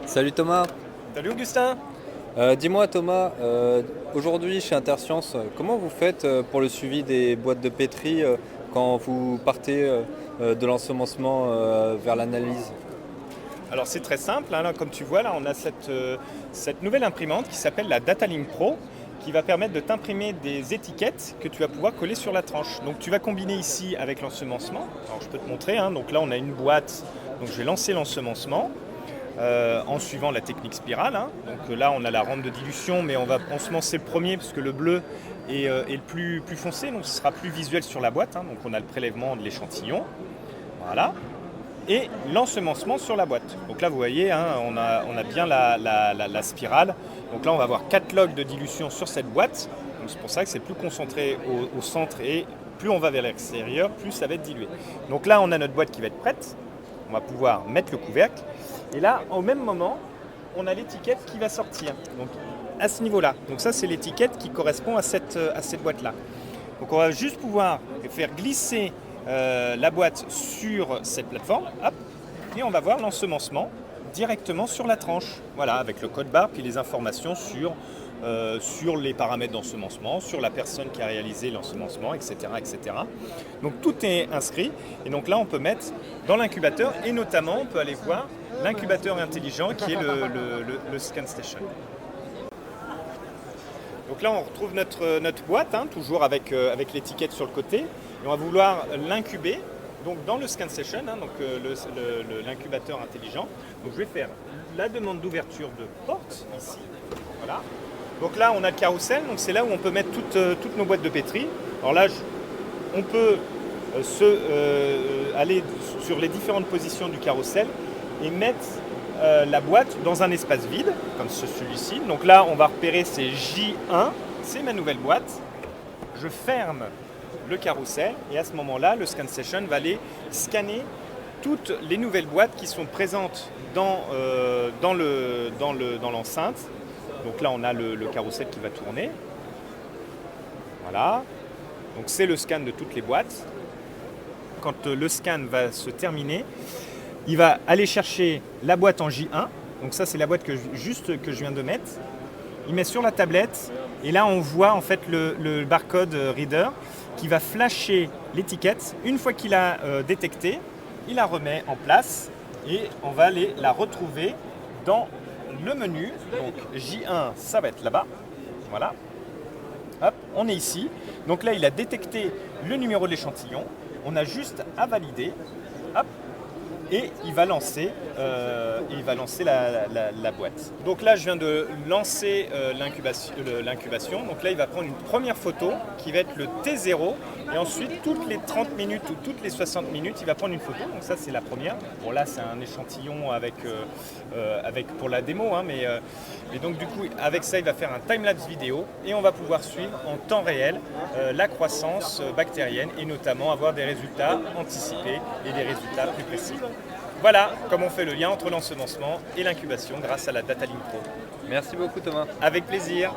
Salut Thomas. Salut Augustin. Dis-moi Thomas, aujourd'hui chez Interscience, comment vous faites pour le suivi des boîtes de pétri quand vous partez de l'ensemencement vers l'analyse? Alors c'est très simple, hein, là, comme tu vois, là on a cette nouvelle imprimante qui s'appelle la DataLink Pro qui va permettre de t'imprimer des étiquettes que tu vas pouvoir coller sur la tranche. Donc tu vas combiner ici avec l'ensemencement. Alors je peux te montrer, hein, donc là on a une boîte, donc je vais lancer l'ensemencement en suivant la technique spirale. Hein. Donc là on a la rampe de dilution, mais on va ensemencer le premier parce que le bleu est le plus foncé, donc ce sera plus visuel sur la boîte. Hein. Donc on a le prélèvement de l'échantillon. Voilà. Et l'ensemencement sur la boîte. Donc là vous voyez, hein, on a bien la spirale. Donc là on va avoir 4 logs de dilution sur cette boîte. Donc c'est pour ça que c'est plus concentré au centre et plus on va vers l'extérieur, plus ça va être dilué. Donc là on a notre boîte qui va être prête. On va pouvoir mettre le couvercle. Et là au même moment, on a l'étiquette qui va sortir. Donc à ce niveau-là. Donc ça c'est l'étiquette qui correspond à cette boîte-là. Donc on va juste pouvoir faire glisser la boîte sur cette plateforme, hop, et on va voir l'ensemencement directement sur la tranche. Voilà, avec le code barre, puis les informations sur les paramètres d'ensemencement, sur la personne qui a réalisé l'ensemencement, etc., etc. Donc tout est inscrit, et donc là on peut mettre dans l'incubateur, et notamment on peut aller voir l'incubateur intelligent qui est le ScanStation. Donc là on retrouve notre boîte, hein, toujours avec l'étiquette sur le côté. Et on va vouloir l'incuber donc dans le ScanStation, hein, donc l'incubateur intelligent. Donc je vais faire la demande d'ouverture de porte ici. Voilà. Donc là on a le carrousel, donc c'est là où on peut mettre toutes nos boîtes de pétri. Alors là on peut aller sur les différentes positions du carrousel et mettre la boîte dans un espace vide, comme celui-ci. Donc là, on va repérer c'est J1, c'est ma nouvelle boîte. Je ferme le carrousel et à ce moment-là, le ScanStation va aller scanner toutes les nouvelles boîtes qui sont présentes dans l'enceinte. Donc là, on a le carrousel qui va tourner. Voilà. Donc c'est le scan de toutes les boîtes. Quand le scan va se terminer, il va aller chercher la boîte en J1. Donc ça, c'est la boîte que je viens de mettre. Il met sur la tablette. Et là, on voit en fait le barcode reader qui va flasher l'étiquette. Une fois qu'il a détecté, il la remet en place. Et on va aller la retrouver dans le menu. Donc J1, ça va être là-bas. Voilà. Hop, on est ici. Donc là, il a détecté le numéro de l'échantillon. On a juste à valider. Hop. Et il va lancer la boîte. Donc là, je viens de lancer l'incubation. Donc là, il va prendre une première photo qui va être le T0. Et ensuite, toutes les 30 minutes ou toutes les 60 minutes, il va prendre une photo. Donc ça, c'est la première. Bon, là, c'est un échantillon pour la démo. Hein, mais donc, du coup, avec ça, il va faire un time-lapse vidéo. Et on va pouvoir suivre en temps réel la croissance bactérienne et notamment avoir des résultats anticipés et des résultats plus précis. Voilà comment on fait le lien entre l'ensemencement et l'incubation grâce à la DataLink Pro. Merci beaucoup Thomas. Avec plaisir.